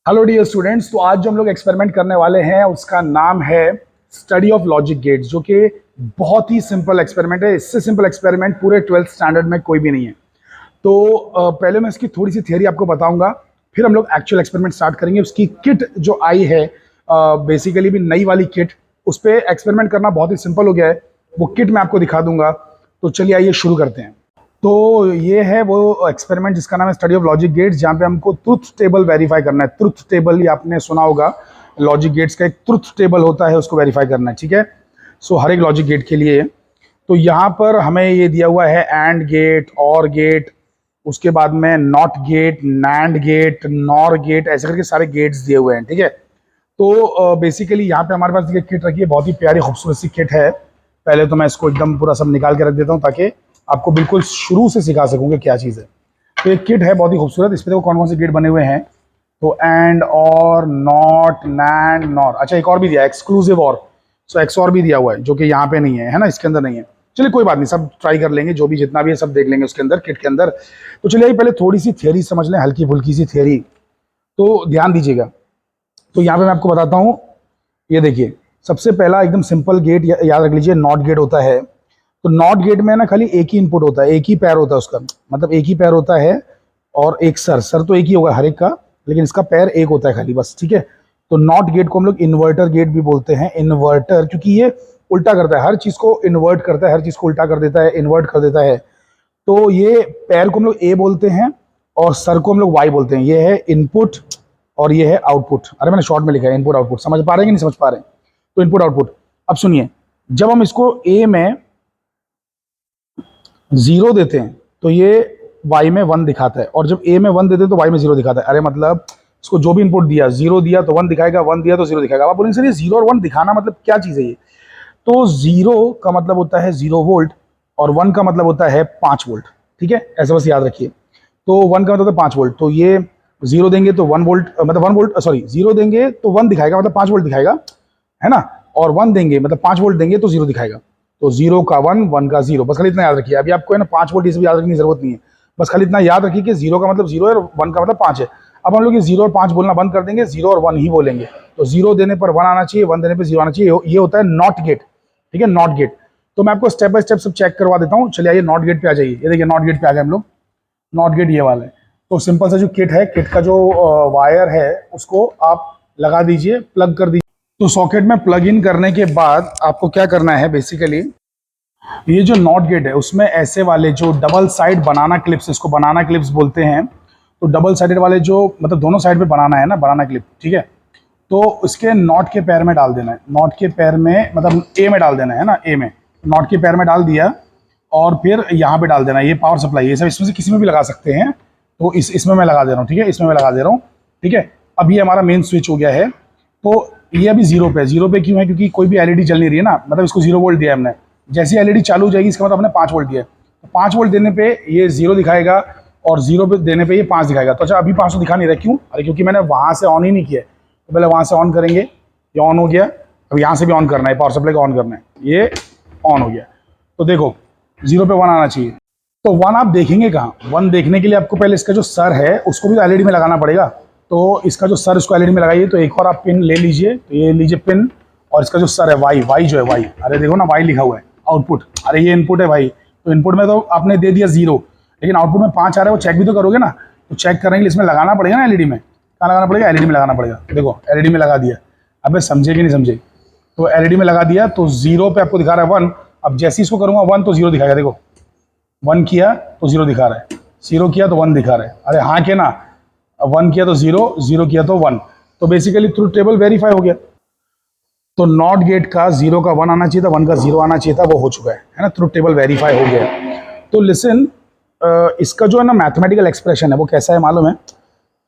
Hello dear students. तो आज जो हम लोग एक्सपेरिमेंट करने वाले हैं उसका नाम है स्टडी ऑफ लॉजिक गेट्स, जो कि बहुत ही सिंपल एक्सपेरिमेंट है। इससे सिंपल एक्सपेरिमेंट पूरे 12th स्टैंडर्ड में कोई भी नहीं है। तो पहले मैं इसकी थोड़ी सी थियरी आपको बताऊंगा, फिर हम लोग एक्चुअल एक्सपेरिमेंट स्टार्ट करेंगे। उसकी किट जो आई है, बेसिकली भी नई वाली किट, उस पर एक्सपेरिमेंट करना बहुत ही सिंपल हो गया है। वो किट मैं आपको दिखा दूंगा। तो चलिए आइए शुरू करते हैं। तो ये है वो एक्सपेरिमेंट जिसका नाम है स्टडी ऑफ लॉजिक गेट्स, जहाँ पे हमको ट्रुथ टेबल वेरीफाई करना है। ट्रुथ टेबल, ये आपने सुना होगा, लॉजिक गेट्स का एक ट्रुथ टेबल होता है, उसको वेरीफाई करना है। ठीक है, सो हर एक लॉजिक गेट के लिए। तो यहाँ पर हमें ये दिया हुआ है एंड गेट, और गेट, उसके बाद में NOT gate, NAND gate, NOR gate, ऐसे करके सारे गेट्स दिए हुए हैं। ठीक है, तो बेसिकली यहाँ पे हमारे पास ये किट रखी है, बहुत ही प्यारी खूबसूरत सी किट है। पहले तो मैं इसको एकदम पूरा सब निकाल के रख देता हूँ ताकि आपको बिल्कुल शुरू से सिखा सकूंगा क्या चीज़ है। तो एक किट है बहुत ही खूबसूरत। इस पर देखो कौन कौन से गेट बने हुए हैं। तो एंड, और, नॉट, नैंड, नॉर। अच्छा, एक और भी दिया है, एक्सक्लूसिव और। सो एक्स और भी दिया हुआ है, जो कि यहाँ पे नहीं है ना, इसके अंदर नहीं है। चलिए कोई बात नहीं, सब ट्राई कर लेंगे, जो भी जितना भी है सब देख लेंगे उसके अंदर, किट के अंदर। तो चलिए पहले थोड़ी सी थियरी समझ लें, हल्की फुल्की सी थियरी। तो ध्यान दीजिएगा। तो यहाँ पे मैं आपको बताता हूँ। ये देखिए, सबसे पहला एकदम सिंपल गेट याद रख लीजिए, नॉट गेट होता है। तो नॉट गेट में ना खाली एक ही इनपुट होता है, एक ही पैर होता है उसका, मतलब एक ही पैर होता है। और एक सर तो एक ही होगा हर एक का, लेकिन इसका पैर एक होता है खाली, बस। ठीक है, तो नॉट गेट को हम लोग इन्वर्टर गेट भी बोलते हैं। इन्वर्टर क्योंकि ये उल्टा करता है, हर चीज़ को इन्वर्ट करता है, हर चीज़ को उल्टा कर देता है, इन्वर्ट कर देता है। तो ये पैर को हम लोग ए बोलते हैं, और सर को हम लोग वाई बोलते हैं। ये है इनपुट और ये है आउटपुट। अरे मैंने शॉर्ट में लिखा है इनपुट आउटपुट, समझ पा रहे हैं कि नहीं समझ पा रहे हैं? तो इनपुट आउटपुट। अब सुनिए, जब हम इसको ए में 0 देते हैं तो ये y में 1 दिखाता है, और जब a में 1 देते हैं तो y में 0 दिखाता है। अरे मतलब इसको जो भी इनपुट दिया, 0 दिया तो 1 दिखाएगा, 1 दिया तो 0 दिखाएगा। आप बोलेंगे सर ये 0 और 1 दिखाना मतलब क्या चीज़ है ये? तो 0 का मतलब होता है 0 वोल्ट, और 1 का मतलब होता है 5 वोल्ट। ठीक है, ऐसे बस याद रखिए। तो 1 का मतलब होता है 5 वोल्ट। तो ये 0 देंगे तो 1 वोल्ट, मतलब 1 वोल्ट, सॉरी 0 देंगे तो 1 दिखाएगा, मतलब 5 वोल्ट दिखाएगा, है ना। और 1 देंगे मतलब 5 वोल्ट देंगे तो 0 दिखाएगा। तो 0 का 1, 1 का 0, बस खाली इतना याद रखिए। अभी आपको है ना 5 वोल्ट, इसमें याद रखने की जरूरत नहीं है। बस खाली इतना याद रखिए कि 0 का मतलब 0 है और 1 का मतलब 5 है। अब हम लोग ये 0 और 5 बोलना बंद कर देंगे, 0 और 1 ही बोलेंगे। तो 0 देने पर 1 आना चाहिए, 1 देने पर 0 आना चाहिए। ये होता है नॉट गेट। ठीक है, नॉट गेट। तो मैं आपको स्टेप बाय स्टेप सब चेक करवा देता हूँ। चलिए आइए नॉट गेट पे आ जाइए। ये देखिए नॉट गेट पे आ गए हम लोग। नॉट गेट ये वाला है। तो सिंपल सा जो किट है, किट का जो वायर है उसको आप लगा दीजिए, प्लग कर दीजिए। तो सॉकेट में प्लग इन करने के बाद आपको क्या करना है, बेसिकली ये जो नॉट गेट है उसमें ऐसे वाले जो डबल साइड बनाना क्लिप्स, इसको बनाना क्लिप्स बोलते हैं। तो डबल साइडेड वाले जो, मतलब दोनों साइड पे बनाना है ना, बनाना क्लिप। ठीक है, तो उसके नॉट के पैर में डाल देना है। नॉट के पैर में मतलब ए में डाल देना है ना, ए में। नॉट के पैर में डाल दिया, और फिर यहाँ पे डाल देना है। ये पावर सप्लाई, ये सब इसमें से किसी में भी लगा सकते हैं। तो इसमें मैं लगा दे रहा हूँ। ठीक है, इसमें मैं लगा दे रहा हूँ। ठीक है, अब ये हमारा मेन स्विच हो गया है। तो ये अभी 0 पे, 0 पे क्यों है? क्योंकि कोई भी एलईडी जल नहीं रही है ना, मतलब इसको 0 वोल्ट दिया है हमने। जैसी एलईडी चालू हो जाएगी इसका मतलब हमने 5 वोल्ट दिया है। तो 5 वोल्ट देने पे ये 0 दिखाएगा, और 0 पे देने पे ये 5 दिखाएगा। तो अच्छा, अभी 5 तो दिखा नहीं रहा, क्यों? अरे क्योंकि मैंने वहाँ से ऑन ही नहीं किया। तो पहले वहाँ से ऑन करेंगे, ये ऑन हो गया। अब यहाँ से भी ऑन करना है, पावर सप्लाई को ऑन करना है, ये ऑन हो गया। तो देखो 0 पे 1 आना चाहिए। तो 1 आप देखेंगे कहाँ? 1 देखने के लिए आपको पहले इसका जो सर है उसको भी एलईडी में लगाना पड़ेगा। तो इसका जो सर, इसको एलईडी में लगाइए। तो एक और आप पिन ले लीजिए। तो ये लीजिए पिन, और इसका जो सर है वाई, वाई जो है वाई, अरे देखो ना वाई लिखा हुआ है, आउटपुट। अरे ये इनपुट है भाई। तो इनपुट में तो आपने दे दिया 0, लेकिन आउटपुट में 5 आ रहा है, वो चेक भी तो करोगे ना। तो चेक करने के लिए इसमें लगाना पड़ेगा ना एलईडी में। कहाँ लगाना पड़ेगा? एलईडी में लगाना पड़ेगा। देखो एलईडी में लगा दिया। अब समझे कि नहीं समझे? तो एलईडी में लगा दिया, तो 0 पे आपको दिखा रहा है 1। अब जैसे ही इसको करूँगा 1 तो 0 दिखाएगा। देखो 1 किया तो 0 दिखा रहा है, 0 किया तो 1 दिखा रहा है। अरे हाँ के ना, 1 किया तो 0, 0 किया तो 1। तो बेसिकली ट्रुथ टेबल वेरीफाई हो गया। तो नॉट गेट का 0 का 1 आना चाहिए था, 1 का 0 आना चाहिए था, वो हो चुका है ना। ट्रुथ टेबल वेरीफाई हो गया। तो लिसन, इसका जो है ना मैथमेटिकल एक्सप्रेशन है वो कैसा है मालूम है?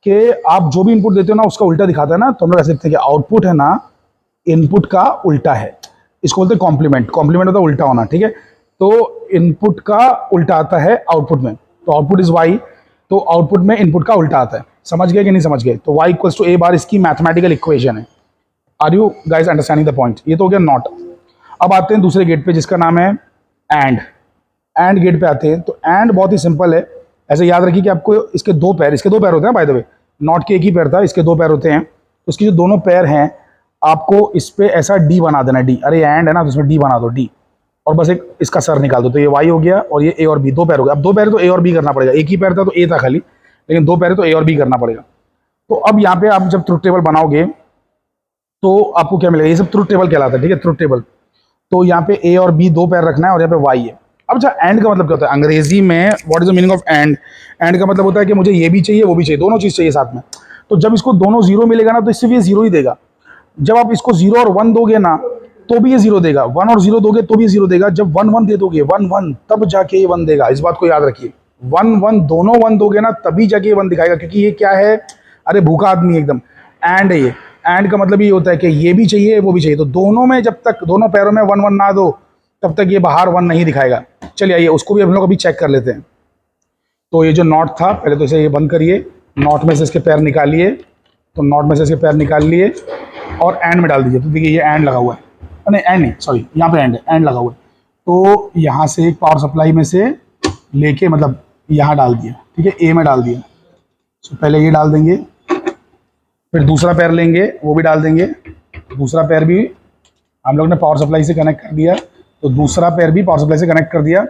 कि आप जो भी इनपुट देते हो ना उसका उल्टा दिखाता है ना। तो हम लोग ऐसे लिखते हैं कि आउटपुट है ना इनपुट का उल्टा है। इसको बोलते हैं कॉम्प्लीमेंट। कॉम्प्लीमेंट होता है उल्टा होना। ठीक है, तो इनपुट का उल्टा आता है आउटपुट में। तो आउटपुट इज वाई, तो आउटपुट में इनपुट का उल्टा आता है। समझ गए कि नहीं समझ गए? तो Y equals to A bar इसकी मैथमेटिकल इक्वेशन है। Are you guys understanding the point? ये तो हो गया नॉट। अब आते हैं दूसरे गेट पे जिसका नाम है एंड। एंड गेट पे आते हैं। तो एंड बहुत ही सिंपल है। ऐसे याद रखिए कि आपको इसके दो पैर होते हैं बाय द वे। नॉट के एक ही पैर था, इसके दो पैर होते हैं, तो इसके जो दोनों पैर हैं आपको इस पे ऐसा डी बना देना, डी, अरे एंड है ना तो इसमें डी बना दो, डी, और बस एक इसका सर निकाल दो, तो ये वाई हो गया और ये ए और बी, दो पैर हो गया। अब दो पैर तो ए और बी करना पड़ेगा, एक ही पैर था तो ए था खाली, लेकिन दो पैर तो ए और बी करना पड़ेगा। तो अब यहाँ पे आप जब ट्रुथ टेबल बनाओगे तो आपको क्या मिलेगा, ये सब ट्रुथ टेबल कहलाता है, ठीक है, ट्रुथ टेबल। तो यहाँ पे ए और बी दो पैर रखना है और यहाँ पे वाई है। अब अच्छा, एंड का मतलब क्या होता है अंग्रेजी में, what is the meaning of and? And का मतलब होता है कि मुझे ये भी चाहिए वो भी चाहिए, दोनों चीज़ चाहिए साथ में। तो जब इसको दोनों जीरो मिलेगा ना तो इससे भी ये जीरो ही देगा। जब आप इसको जीरो और वन दोगे ना तो भी ये जीरो देगा, वन और जीरो दोगे तो भी जीरो देगा। जब वन वन दे दोगे, वन वन, तब जाके ये वन देगा। इस बात को याद रखिए, वन वन दोनों वन दोगे ना तभी जाके ये वन दिखाएगा, क्योंकि ये क्या है, अरे भूखा आदमी एकदम, एंड है ये। एंड का मतलब ये होता है कि ये भी चाहिए वो भी चाहिए, तो दोनों में जब तक दोनों पैरों में वन वन ना दो तब तक ये बाहर वन नहीं दिखाएगा। चलिए आइए उसको भी हम लोग अभी चेक कर लेते हैं। तो ये जो नॉट था, पहले तो इसे ये बंद करिए, नॉट में से इसके पैर निकालिए, तो नॉट में से इसके पैर निकाल लिए और एंड में डाल दीजिए। तो देखिए ये एंड लगा हुआ है, नहीं एंड नहीं, सॉरी, यहाँ पे एंड है, एंड लगा हुआ है। तो यहाँ से एक पावर सप्लाई में से लेके मतलब यहाँ डाल दिया, ठीक है, ए में डाल दिया। तो पहले ये डाल देंगे, फिर दूसरा पैर लेंगे वो भी डाल देंगे, दूसरा पैर भी हम लोग ने पावर सप्लाई से कनेक्ट कर दिया, तो दूसरा पैर भी पावर सप्लाई से कनेक्ट कर दिया।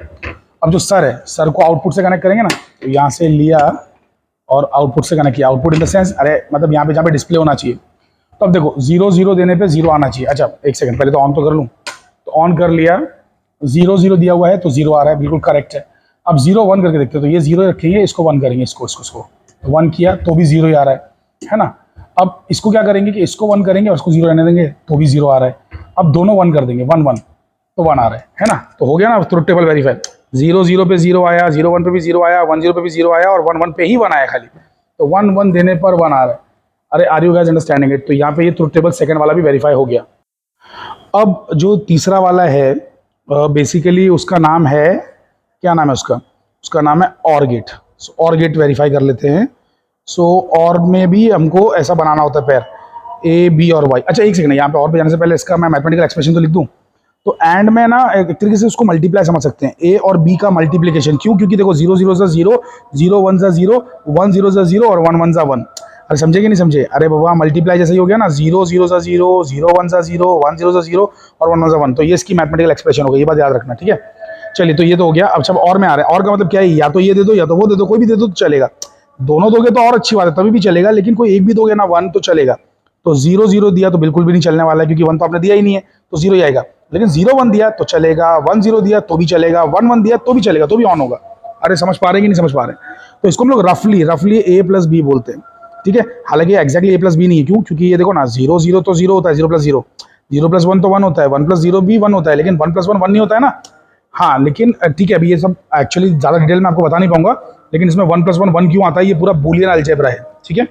अब जो सर है, सर को आउटपुट से कनेक्ट करेंगे ना, तो यहाँ से लिया और आउटपुट से कनेक्ट किया। आउटपुट इन द सेंस, अरे मतलब यहाँ पे जहाँ पे डिस्प्ले होना चाहिए। तो अब देखो जीरो जीरो देने पे जीरो आना चाहिए। अच्छा एक सेकंड, पहले तो ऑन तो कर लूँ, तो ऑन कर लिया, जीरो जीरो दिया हुआ है तो जीरो आ रहा है, बिल्कुल करेक्ट है। अब जीरो वन करके देखते हैं, तो ये जीरो रखेंगे, इसको वन करेंगे, इसको तो वन किया तो भी जीरो ही आ रहा है ना। अब इसको क्या करेंगे कि इसको वन करेंगे और इसको जीरो रहने देंगे तो भी जीरो आ रहा है। अब दोनों वन कर देंगे, वन वन, तो वन आ रहा है ना। तो हो गया ना truth table verify. Zero zero पे जीरो आया, जीरो वन पे भी जीरो आया, वन जीरो पे भी जीरो आया और वन वन पे ही वन आया खाली, तो वन वन देने पर वन आ रहा है। अरे are you guys understanding it? तो यहाँ पे ये ट्रुथ टेबल सेकंड वाला भी वेरीफाई हो गया। अब जो तीसरा वाला है बेसिकली उसका नाम है, क्या नाम है उसका नाम है और गेट। और गेट वेरीफाई कर लेते हैं। सो और में भी हमको ऐसा बनाना होता है पैर ए बी और वाई। अच्छा एक सेकंड, यहाँ पे और पे जाने से पहले इसका मैं मैथमेटिकल एक्सप्रेशन तो लिख दूँ। तो एंड में ना एक तरीके से उसको मल्टीप्लाई समझ सकते हैं, ए और बी का मल्टीप्लिकेशन। क्यों? क्योंकि देखो जीरो जीरो सा जीरो, जीरो वन सा जीरो, वन जीरो सा जीरो और वन वन सा वन। अरे समझे कि नहीं समझे? अरे बाबा मल्टीप्लाई जैसे ही हो गया ना, जीरो जीरो सा जीरो, जीरो वन सा जीरो, वन जीरो सा जीरो और वन वन सा वन। तो ये इसकी मैथमेटिकल एक्सप्रेशन हो गई, ये बात याद रखना, ठीक है। चलिए तो ये तो हो गया। अब सब और में आ रहा है, और का मतलब क्या है, या तो ये दे दो या तो वो दे दो, कोई भी दे दो तो चलेगा। दोनों दोगे तो और अच्छी बात है, तभी भी चलेगा, लेकिन कोई एक भी दोगे ना वन तो चलेगा। तो जीरो जीरो दिया तो बिल्कुल भी नहीं चलने वाला है, क्योंकि वन तो आपने दिया ही नहीं है, तो जीरो ही आएगा। लेकिन जीरो वन दिया तो चलेगा, वन जीरो दिया तो भी चलेगा, वन वन दिया तो भी चलेगा, तो भी ऑन होगा। अरे समझ पा रहे हैं कि नहीं समझ पा रहे हैं? तो इसको हम लोग रफली ए प्लस बी बोलते हैं, ठीक है। हालांकि एक्जैक्टली ए प्लस बी नहीं है, क्यों? क्योंकि ये देखो ना, जीरो जीरो तो जीरो होता है, zero plus zero, zero plus one तो वन होता है, वन प्लस जीरो भी वन होता है, लेकिन वन प्लस वन वन नहीं होता है ना। हाँ लेकिन ठीक है, अभी ये सब एक्चुअली ज़्यादा डिटेल में आपको बता नहीं पाऊंगा, लेकिन इसमें वन प्लस वन वन क्यों आता है, ये पूरा बूलियन अलजेब्रा है, ठीक है।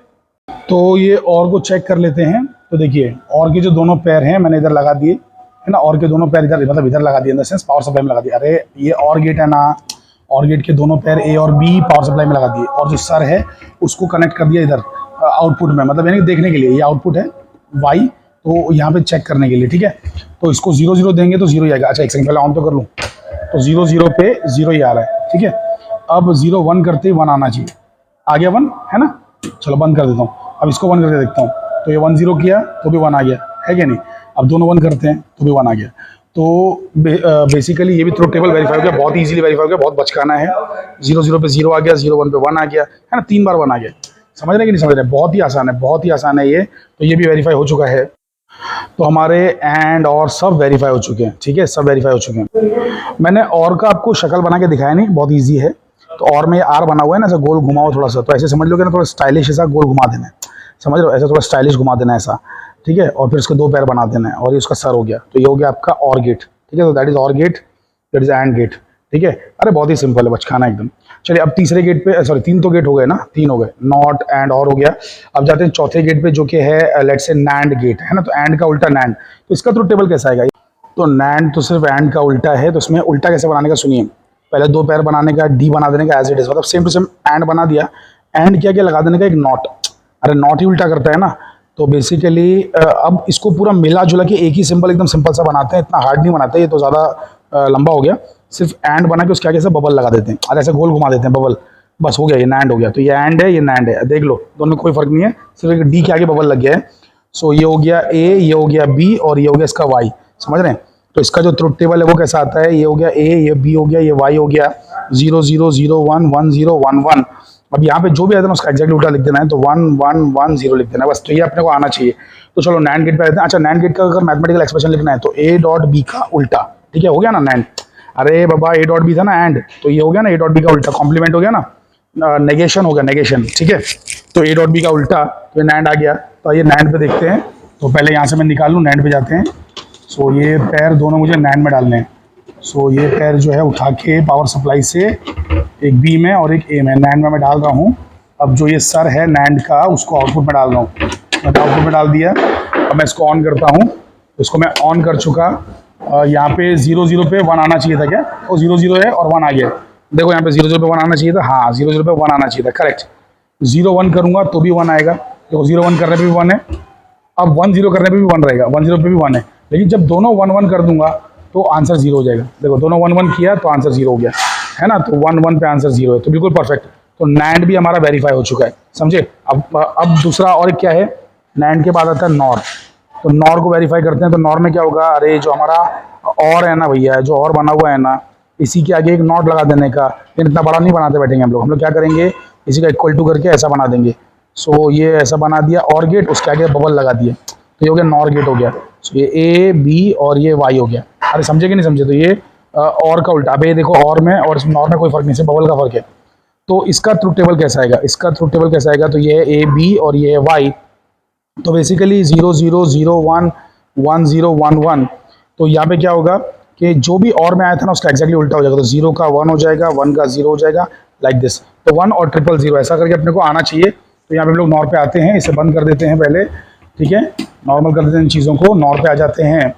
तो ये और को चेक कर लेते हैं। तो देखिए और के जो दोनों पैर हैं मैंने इधर लगा दिए, है ना। और के दोनों पैर इधर, मतलब इधर लगा दिए, in the sense power supply में लगा दिया। अरे ये और गेट है ना, और गेट के दोनों पैर ए और बी पावर सप्लाई में लगा दिए, और जो सर है उसको कनेक्ट कर दिया इधर आउटपुट में, मतलब यानी देखने के लिए, ये आउटपुट है वाई, तो यहाँ पे चेक करने के लिए, ठीक है। तो इसको जीरो जीरो देंगे तो जीरो ही आएगा। अच्छा एक सेकंड पहले ऑन तो कर लूँ, तो जीरो जीरो पे जीरो ही आ रहा है, ठीक है। अब जीरो वन करते ही वन आना चाहिए, आ गया वन, है ना। चलो बंद कर देता हूँ, अब इसको वन करके देखता हूँ। तो ये वन जीरो किया तो भी वन आ गया, है क्या नहीं। अब दोनों वन करते हैं तो भी वन आ गया। तो बेसिकली ये भी ट्रुथ टेबल वेरीफाई हो गया, बहुत इजीली वेरीफाई हो गया, बहुत बचकाना है। जीरो जीरो पे जीरो आ गया, जीरो वन पे वन आ गया, है ना, 3 बार वन आ गया। समझ रहे कि नहीं समझ रहे? बहुत ही आसान है, बहुत ही आसान है ये। तो ये भी वेरीफाई हो चुका है। तो हमारे एंड और सब वेरीफाई हो चुके हैं, ठीक है, सब वेरीफाई हो चुके हैं। मैंने और का आपको शक्ल बना के दिखाया नहीं, बहुत ईजी है। तो और में आर बना हुआ है ना, ऐसा गोल घुमाओ थोड़ा सा, तो ऐसे समझ लोगे ना, थोड़ा स्टाइलिश ऐसा गोल घुमा देना है, समझ रहे हो, ऐसा थोड़ा स्टाइलिश घुमा देना है ऐसा, ठीक है। और फिर उसके दो पैर बना देना है, और ये उसका सर हो गया। तो ये हो गया आपका और गेट, ठीक है। तो that is OR gate, that is AND gate, ठीक है। अरे बहुत ही सिंपल है, बचकाना एकदम। चलिए अब तीसरे गेट पे, सॉरी 3 तो गेट हो गए ना, 3 हो गए, नॉट एंड और हो गया। अब जाते हैं चौथे गेट पे, जो कि है लेट से नैंड गेट, है ना। तो एंड का उल्टा नैंड, तो इसका ट्रुथ टेबल कैसा आएगा? तो नैंड तो सिर्फ एंड का उल्टा है, तो इसमें उल्टा कैसे बनाने का सुनिए। पहले दो पैर बनाने का, डी बना देने का एज इट इज, मतलब सेम टू सेम एंड बना दिया। एंड क्या क्या लगा देने का, एक नॉट। अरे नॉट ही उल्टा करता है ना। तो बेसिकली अब इसको पूरा मिला जुला के एक ही सिंपल, एकदम सिंपल सा बनाते हैं, इतना हार्ड नहीं बनाते, ये तो ज़्यादा लंबा हो गया। सिर्फ एंड बना के उसके आगे से बबल लगा देते हैं, और ऐसे गोल घुमा देते हैं बबल, बस हो गया, ये नैंड हो गया। तो ये एंड है, ये नैंड है, देख लो दोनों में कोई फर्क नहीं है, सिर्फ एक डी के आगे बबल लग गया है। सो ये हो गया ए, ये हो गया बी और ये हो गया इसका वाई, समझ रहे हैं। तो इसका जो ट्रुथ टेबल है वो कैसा आता है, ये हो गया ए, ये बी हो गया, ये वाई हो गया, 0 0 0 1 1 0 1 1। अब यहाँ पे जो भी आता है ना उसका एग्जैक्टली उल्टा लिख देना है, तो 1 1 1 0 लिख देना है बस। तो ये अपने को आना चाहिए। तो चलो नैंड गेट पे आते हैं। अच्छा, नैंड गेट का अगर मैथमेटिकल एक्सप्रेशन लिखना है तो ए डॉट बी का उल्टा, ठीक है, हो गया ना नैंड। अरे बाबा ए डॉट बी था ना एंड, तो ये हो गया ना ए डॉट बी का उल्टा, कॉम्प्लीमेंट हो गया ना, नेगेशन हो गया, नेगेशन, ठीक है। तो ए डॉट बी का उल्टा, तो ये नैंड आ गया। तो ये नैंड पे देखते हैं। तो पहले यहाँ से मैं निकाल लूँ, नैंड पे जाते हैं। सो ये पैर दोनों मुझे नैंड में डालने हैं। सो ये पैर जो है उठा के पावर सप्लाई से एक बी में और एक ए में, नैंड में मैं डाल रहा हूँ। अब जो ये सर है नैंड का उसको आउटपुट में डाल रहा हूँ, मैंने आउटपुट में डाल दिया। अब मैं इसको ऑन करता हूँ, इसको मैं ऑन कर चुका। यहाँ पे 0 0 पे 1 आना चाहिए था क्या, वो 0 0 है और 1 आ गया। देखो यहाँ पे 0 0 पे 1 आना चाहिए था, हाँ 0 0 पे 1 आना चाहिए था, करेक्ट। 0 1 करूँगा तो भी 1 आएगा, देखो 0 1 करने पे भी 1 है। अब 1 0 करने पे भी 1 रहेगा, 1 0 पे भी 1 है। लेकिन जब दोनों 1 1 कर दूंगा तो आंसर 0 हो जाएगा। देखो दोनों 1 1 किया तो आंसर 0 हो गया, है ना। तो 1 1 पे आंसर 0 है, तो बिल्कुल परफेक्ट। तो नैंड भी हमारा वेरीफाई हो चुका है, समझे। अब दूसरा और क्या है, नैंड के बाद आता है नॉर। तो नॉर को वेरीफाई करते हैं। तो नॉर में क्या होगा, अरे जो हमारा और है ना भैया, जो और बना हुआ है ना, इसी के आगे एक नॉट लगा देने का। लेकिन इतना बड़ा नहीं बनाते बैठेंगे हम लोग क्या करेंगे, इसी का इक्वल टू करके ऐसा बना देंगे। सो ये ऐसा बना दिया और गेट, उसके आगे बबल लगा दिए, तो ये हो गया नॉर गेट हो गया। सो ये ए बी और ये वाई हो गया। अरे समझे कि नहीं समझे। तो ये और का उल्टा। अब ये देखो और में और नॉर में कोई फर्क नहीं, सिर्फ बबल का फर्क है। तो इसका ट्रुथ टेबल कैसा आएगा, इसका ट्रुथ टेबल कैसा आएगा, तो ये है ए बी और ये है वाई। तो बेसिकली 0 0 0 1 1 0 1 1। तो यहाँ पे क्या होगा कि जो भी और में आया था ना उसका एक्जैक्टली उल्टा हो जाएगा। तो 0 का 1 हो जाएगा, 1 का 0 हो जाएगा, लाइक दिस। तो 1 और 0 0 0 ऐसा करके अपने को आना चाहिए। तो यहाँ पे हम लोग नॉर पे आते हैं, इसे बंद कर देते हैं पहले, ठीक है, नॉर्मल कर देते हैं इन चीज़ों को, नॉर पे आ जाते हैं।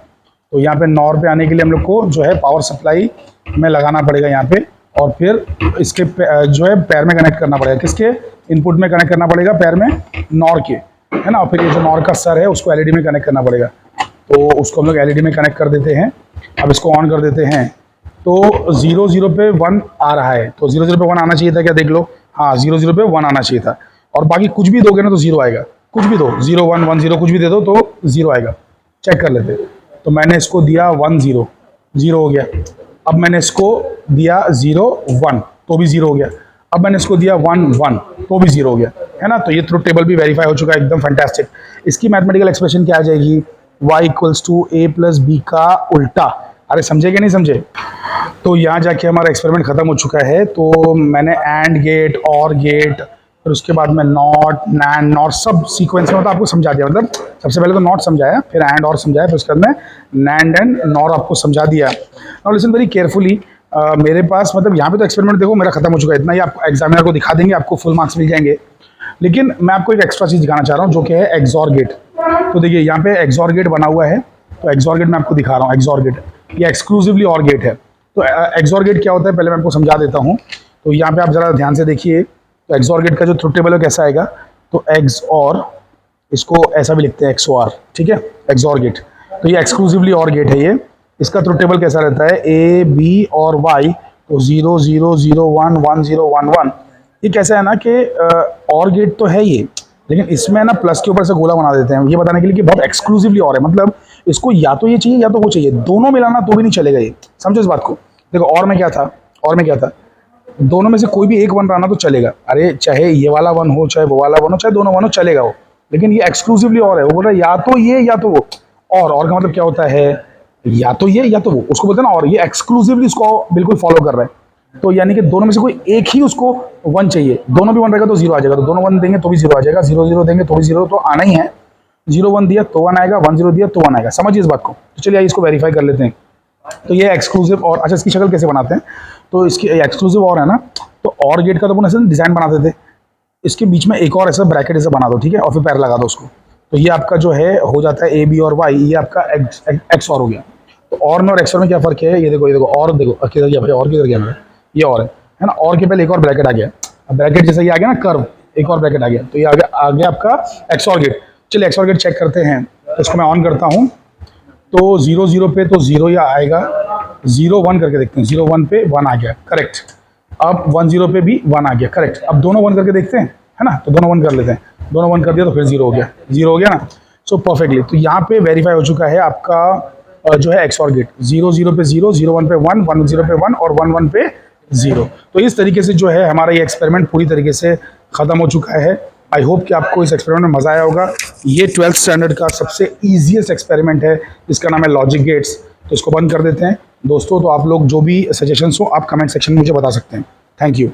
तो यहाँ पे नॉर पे आने के लिए हम लोग को जो है पावर सप्लाई में लगाना पड़ेगा यहाँ पे, और फिर इसके जो है पैर में कनेक्ट करना पड़ेगा, किसके इनपुट में कनेक्ट करना पड़ेगा, पैर में नॉर के, है ना। और फिर ये जो नॉर का सर है उसको एलईडी में कनेक्ट करना पड़ेगा। तो उसको हम लोग एलईडी में कनेक्ट कर देते हैं। अब इसको ऑन कर देते हैं। तो 0 0 पे 1 आ रहा है, तो 0 0 पे 1 आना चाहिए था क्या, देख लो, हाँ 0 0 पे 1 आना चाहिए था। और बाकी कुछ भी दोगे ना तो 0 आएगा, कुछ भी दो, 0 1 1 0 कुछ भी दे दो तो 0 आएगा। चेक कर लेते। तो मैंने इसको दिया 1 0, 0 हो गया। अब मैंने इसको दिया 0 1, तो भी 0 हो गया। अब मैंने इसको दिया 1 1, तो भी 0 हो गया, है ना। तो ये ट्रुथ टेबल भी वेरीफाई हो चुका है, एकदम फैंटास्टिक। इसकी मैथमेटिकल एक्सप्रेशन क्या आ जाएगी, y equals to A plus B का उल्टा। अरे समझे कि नहीं समझे। तो यहाँ जाके हमारा एक्सपेरिमेंट खत्म हो चुका है। तो मैंने एंड गेट और गेट, फिर उसके बाद में नॉट नैंड नॉट सब सीक्वेंस में, मतलब आपको समझा दिया। मतलब सबसे पहले तो नॉट समझाया, फिर एंड और समझाया, फिर उसके बाद में नैंड एंड नॉर आपको समझा दिया। Now listen very carefully. मेरे पास मतलब यहाँ पे तो एक्सपेरिमेंट देखो मेरा खत्म हो चुका है, इतना ही आप एग्जामिनर को दिखा देंगे, आपको फुल मार्क्स मिल जाएंगे। लेकिन मैं आपको एक एक्स्ट्रा चीज़ दिखाना चाह रहा हूँ जो कि है एक्सॉर गेट। तो देखिए यहाँ पे एक्सॉर गेट बना हुआ है, तो एक्सॉर गेट मैं आपको दिखा रहा हूँ। एक्सॉर गेट ये एक्सक्लूसिवली और गेट है। तो एक्सॉर गेट क्या होता है पहले मैं आपको समझा देता हूँ। तो यहाँ पे आप ज़रा ध्यान से देखिए। तो एक्सॉर गेट का जो ट्रुथ टेबल है कैसा आएगा, तो एक्स और इसको ऐसा भी लिखते हैं XOR, ठीक है, एक्सॉर गेट। तो ये एक्सक्लूसिवली और गेट है ये। इसका ट्रुथ टेबल कैसा रहता है, ए बी और वाई, तो 0 0 0 1 1 0 1 1। ये कैसा है ना कि और गेट तो है ये, लेकिन इसमें ना प्लस के ऊपर से गोला बना देते हैं, ये बताने के लिए कि बहुत एक्सक्लूसिवली और है। मतलब इसको या तो ये चाहिए या तो वो चाहिए, दोनों मिलाना तो भी नहीं चलेगा ये, समझो इस बात को। देखो और में क्या था, और में क्या था, दोनों में से कोई भी एक वन रहना तो चलेगा। अरे चाहे ये वाला वन हो, चाहे वो वाला वन हो, चाहे दोनों वन हो, चलेगा वो। लेकिन ये एक्सक्लूसिवली और है, वो बोल रहा है या तो ये या तो वो। और का मतलब क्या होता है, या तो ये या तो वो, उसको बोलते हैं ना। और ये एक्सक्लूसिवली उसको बिल्कुल फॉलो कर रहा है। तो यानी कि दोनों में से कोई एक ही उसको वन चाहिए, दोनों भी वन रहेगा तो 0 आ जाएगा। तो दोनों वन देंगे तो भी 0 आ जाएगा, 0 0 देंगे तो भी 0 तो आना ही है। 0 1 दिया तो 1 आएगा, 1 0 दिया तो 1 आएगा। समझिए इस बात को। तो चलिए इसको वेरीफाई कर लेते हैं। तो ये एक्सक्लूसिव और, अच्छा इसकी शक्ल कैसे बनाते हैं, तो इसकी एक्सक्लूसिव और है ना, तो और गेट का तो अपन ऐसे डिजाइन बनाते थे, इसके बीच में एक और ऐसा ब्रैकेट ऐसा बना दो, ठीक है, और फिर पैर लगा दो उसको। तो ये आपका जो है हो जाता है ए बी और वाई, ये आपका एक्स और हो गया। तो और में और एक्स और में क्या फर्क है, ये देखो, ये देखो और देखो किधर गया भाई, और किधर गया मेरा, ये और है ना। और के पहले एक और ब्रैकेट आ गया, ब्रैकेट जैसे ये आ गया ना कर्व, एक और ब्रैकेट आ गया, तो ये आ गया आपका एक्स और गेट। चलिए एक्स और गेट चेक करते हैं। तो इसको मैं ऑन करता हूँ। तो 0 0 पे तो 0 या आएगा, 0 1 करके देखते हैं। 0 1 पे 1 आ गया, करेक्ट। अब 1 0 पे भी 1 आ गया, करेक्ट। अब दोनों 1 करके देखते हैं, है ना, तो दोनों 1 कर लेते हैं, दोनों 1 कर दिया तो फिर 0 हो गया, 0 हो गया ना। सो परफेक्टली, तो यहाँ पे वेरीफाई हो चुका है आपका जो है एक्सऑर गेट, 0 0 पे 0, 0 1 पे 1, 1 0 पे 1 और 1 1 पे 0। तो इस तरीके से जो है हमारा ये एक्सपेरिमेंट पूरी तरीके से ख़त्म हो चुका है। आई होप कि आपको इस एक्सपेरिमेंट में मज़ा आया होगा। ये 12th स्टैंडर्ड का सबसे ईजीएस्ट एक्सपेरिमेंट है, जिसका नाम है लॉजिक गेट्स। तो इसको बंद कर देते हैं दोस्तों। तो आप लोग जो भी सजेशंस हो आप कमेंट सेक्शन में मुझे बता सकते हैं। Thank you.